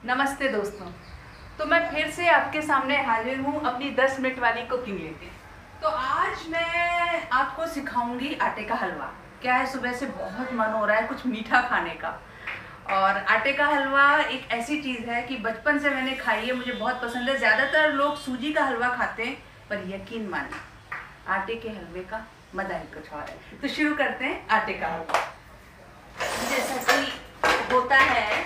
नमस्ते दोस्तों। तो मैं फिर से आपके सामने हाजिर हूँ अपनी 10 मिनट वाली कुकिंग लेके। तो आज मैं आपको सिखाऊंगी आटे का हलवा। क्या है, सुबह से बहुत मन हो रहा है कुछ मीठा खाने का, और आटे का हलवा एक ऐसी चीज़ है कि बचपन से मैंने खाई है, मुझे बहुत पसंद है। ज़्यादातर लोग सूजी का हलवा खाते हैं, पर यकीन मानिए आटे के हलवे का मज़ा ही कुछ और है। तो शुरू करते हैं आटे का हलवा। जैसा कि होता है,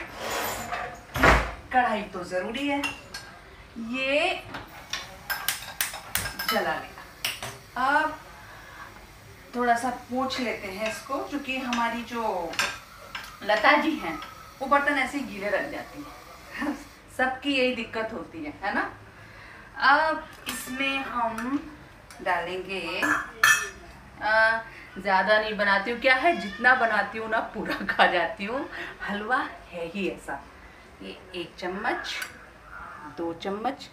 कढ़ाई तो ज़रूरी है, ये जला लिया। अब थोड़ा सा पोंछ लेते हैं इसको, क्योंकि हमारी जो लता जी हैं वो बर्तन ऐसे ही गीले रख जाती हैं। सबकी यही दिक्कत होती है ना। अब इसमें हम डालेंगे, ज़्यादा नहीं बनाती हूँ, क्या है जितना बनाती हूँ ना पूरा खा जाती हूँ। हलवा है ही ऐसा। ये 1 चम्मच, 2 चम्मच,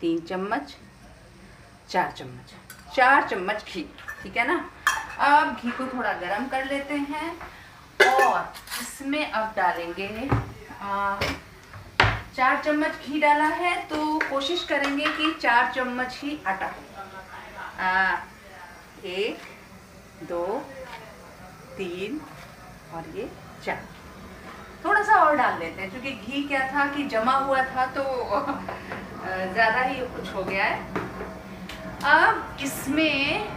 3 चम्मच, 4 चम्मच, 4 चम्मच घी, ठीक है ना। अब घी को थोड़ा गरम कर लेते हैं और इसमें अब डालेंगे 4 चम्मच घी डाला है तो कोशिश करेंगे कि 4 चम्मच ही आटा हो। 1, 2, 3 और ये 4। थोड़ा सा और डाल लेते हैं, क्योंकि घी क्या था कि जमा हुआ था तो ज़्यादा ही कुछ हो गया है। अब इसमें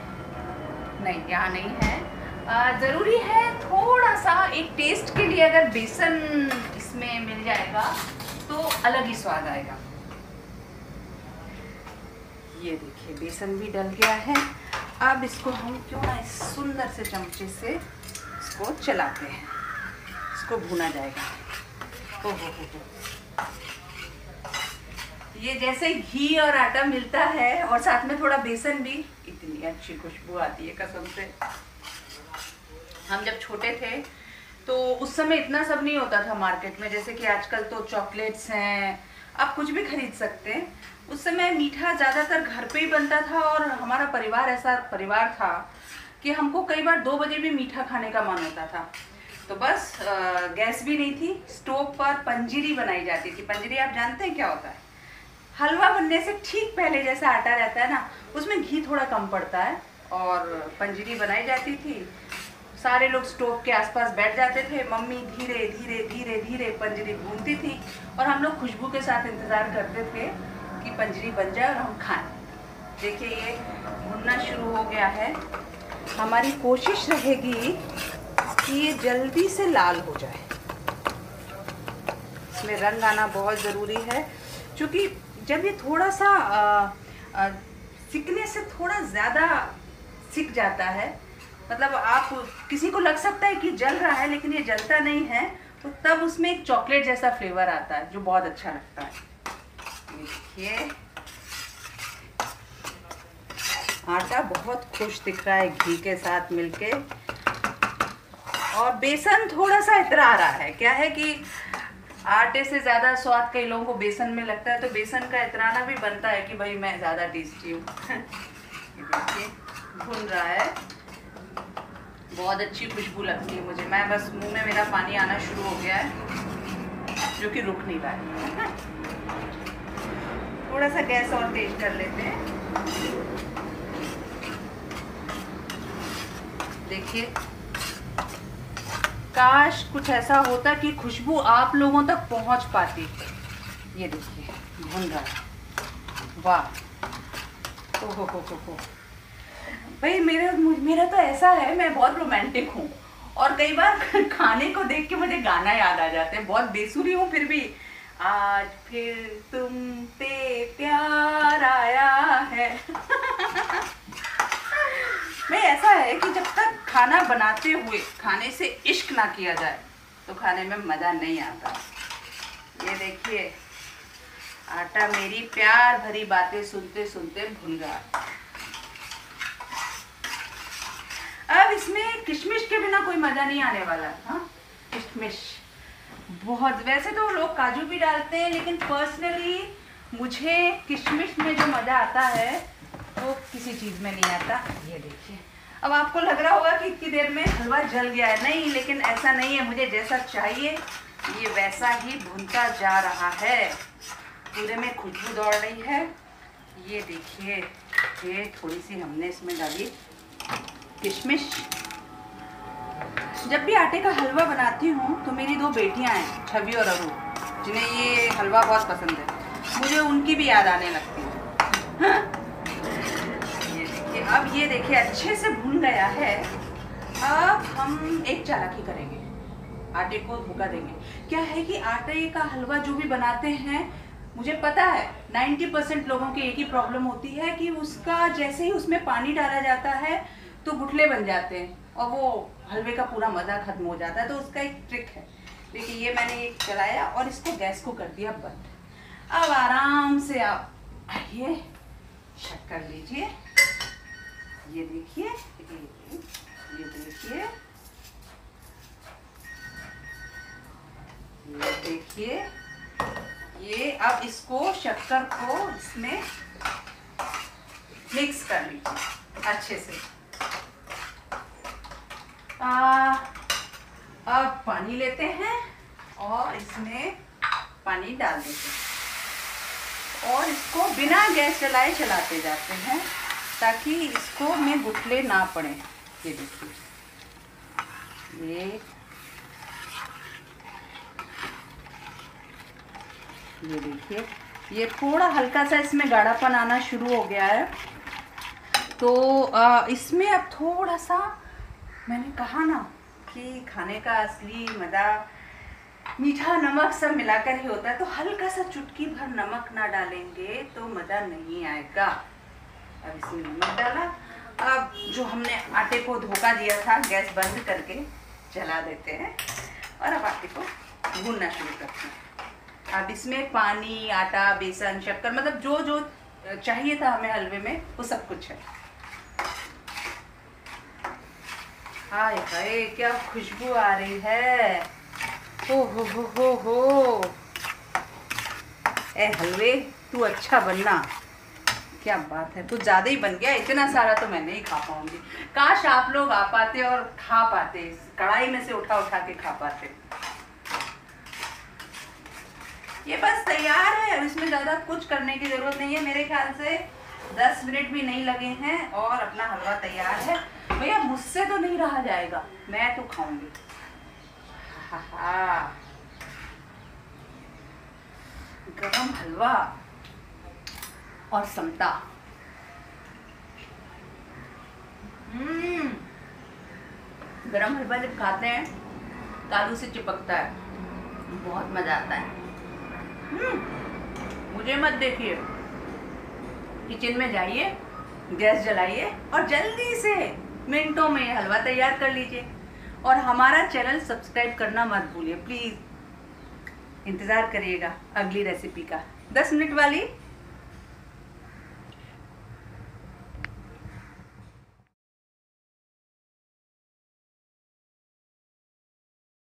नहीं, यहाँ नहीं है, ज़रूरी है थोड़ा सा एक टेस्ट के लिए, अगर बेसन इसमें मिल जाएगा तो अलग ही स्वाद आएगा। ये देखिए बेसन भी डल गया है। अब इसको हम क्यों ना इस सुंदर से चमचे से इसको चलाते हैं, इसको भुना जाएगा। हो। ये जैसे घी और आटा मिलता है और साथ में थोड़ा बेसन भी, इतनी अच्छी खुशबू आती है कसम से। हम जब छोटे थे तो उस समय इतना सब नहीं होता था मार्केट में, जैसे कि आजकल तो चॉकलेट्स हैं, आप कुछ भी खरीद सकते हैं। उस समय मीठा ज़्यादातर घर पे ही बनता था, और हमारा परिवार ऐसा परिवार था कि हमको कई बार 2 बजे भी मीठा खाने का मन होता था। तो बस गैस भी नहीं थी, स्टोव पर पंजीरी बनाई जाती थी। पंजीरी आप जानते हैं क्या होता है? हलवा बनने से ठीक पहले जैसा आटा रहता है ना, उसमें घी थोड़ा कम पड़ता है, और पंजीरी बनाई जाती थी। सारे लोग स्टोव के आसपास बैठ जाते थे, मम्मी धीरे धीरे धीरे धीरे पंजीरी भूनती थी, और हम लोग खुशबू के साथ इंतज़ार करते थे कि पंजीरी बन जाए और हम खाएं। देखिए ये भुनना शुरू हो गया है। हमारी कोशिश रहेगी कि ये जल्दी से लाल हो जाए। इसमें रंग आना बहुत ज़रूरी है, क्योंकि जब ये थोड़ा सा सिकने से थोड़ा ज़्यादा सिक जाता है, मतलब आप किसी को लग सकता है कि जल रहा है लेकिन ये जलता नहीं है, तो तब उसमें एक चॉकलेट जैसा फ्लेवर आता है जो बहुत अच्छा लगता है। देखिए आटा बहुत खुश दिख रहा है घी के साथ मिलके, और बेसन थोड़ा सा इतरा रहा है। क्या है कि आटे से ज़्यादा स्वाद कई लोगों को बेसन में लगता है, तो बेसन का इतराना भी बनता है कि भाई मैं ज़्यादा टेस्टी हूँ। देखिए भुन रहा है, बहुत अच्छी खुशबू लगती है मुझे। मैं बस मुंह में मेरा पानी आना शुरू हो गया है, जो कि रुक नहीं रहा है। थोड़ा सा गैस और तेज कर लेते हैं। देखिए काश कुछ ऐसा होता कि खुशबू आप लोगों तक पहुंच पाती। ये देखिए भुन रहा है, वाह। हो। भाई मेरा तो ऐसा है, मैं बहुत रोमांटिक हूँ, और कई बार खाने को देख के मुझे गाना याद आ जाते हैं। बहुत बेसुरी हूँ फिर भी, आज फिर तुम पे प्यार आया है। मैं ऐसा है कि जब तक खाना बनाते हुए खाने से इश्क ना किया जाए तो खाने में मज़ा नहीं आता। ये देखिए आटा मेरी प्यार भरी बातें सुनते सुनते भुन रहा है। अब इसमें किशमिश के बिना कोई मज़ा नहीं आने वाला। हाँ किशमिश बहुत, वैसे तो लोग काजू भी डालते हैं, लेकिन पर्सनली मुझे किशमिश में जो मज़ा आता है वो किसी चीज़ में नहीं आता। ये देखिए अब आपको लग रहा होगा कि इतनी देर में हलवा जल गया है, नहीं, लेकिन ऐसा नहीं है। मुझे जैसा चाहिए ये वैसा ही भुनता जा रहा है, पूरे में खुशबू दौड़ रही है। ये देखिए, ये थोड़ी सी हमने इसमें डाली किशमिश। जब भी आटे का हलवा बनाती हूँ तो मेरी 2 बेटियाँ हैं, छवि और अरू, जिन्हें ये हलवा बहुत पसंद है। मुझे उनकी भी याद आने लगती है। ये देखिए, अब ये देखिए अच्छे से भून गया है। अब हम एक चालाकी करेंगे, आटे को धोखा देंगे। क्या है कि आटे का हलवा जो भी बनाते हैं, मुझे पता है 90% लोगों की एक ही प्रॉब्लम होती है कि उसका जैसे ही उसमें पानी डाला जाता है तो गुठले बन जाते हैं और वो हलवे का पूरा मज़ा खत्म हो जाता है। तो उसका एक ट्रिक है। देखिए, ये मैंने एक चलाया और इसको गैस को कर दिया बंद। अब आराम से आप आइए, चेक कर लीजिए। ये देखिए, ये देखिए, ये देखिए, ये अब इसको शक्कर को इसमें मिक्स कर लीजिए अच्छे से। अब पानी लेते हैं और इसमें पानी डाल देते हैं और इसको बिना गैस जलाए चलाते जाते हैं ताकि इसको में गुठले ना पड़े। ये देखिए, ये देखिए, ये थोड़ा हल्का सा इसमें गाढ़ापन आना शुरू हो गया है। तो इसमें अब थोड़ा सा, मैंने कहा ना कि खाने का असली मज़ा मीठा नमक सब मिलाकर ही होता है। तो हल्का सा चुटकी भर नमक ना डालेंगे तो मज़ा नहीं आएगा। अब इसमें नमक डाला। अब जो हमने आटे को धोखा दिया था, गैस बंद करके जला देते हैं और अब आटे को भूनना शुरू करते हैं। अब इसमें पानी, आटा, बेसन, शक्कर, मतलब जो जो चाहिए था हमें हलवे में, वो सब कुछ है। हाय हाय, क्या खुशबू आ रही है। हो हो। ए हलवे, तू अच्छा बनना। क्या बात है, कुछ ज़्यादा ही बन गया। इतना सारा तो मैं नहीं खा पाऊंगी। काश आप लोग आ पाते और खा पाते, कढ़ाई में से उठा उठा के खा पाते। ये बस तैयार है, इसमें ज़्यादा कुछ करने की ज़रूरत नहीं है। मेरे ख्याल से 10 मिनट भी नहीं लगे हैं और अपना हलवा तैयार है। भैया, मुझसे तो नहीं रहा जाएगा, मैं तो खाऊंगी। गरम हलवा और समता। गरम हलवा जब खाते हैं तालू से चिपकता है, बहुत मजा आता है। मुझे मत देखिए, किचन में जाइए, गैस जलाइए और जल्दी से मिनटों में हलवा तैयार कर लीजिए। और हमारा चैनल सब्सक्राइब करना मत भूलिए प्लीज़। इंतज़ार करिएगा अगली रेसिपी का, 10 मिनट वाली।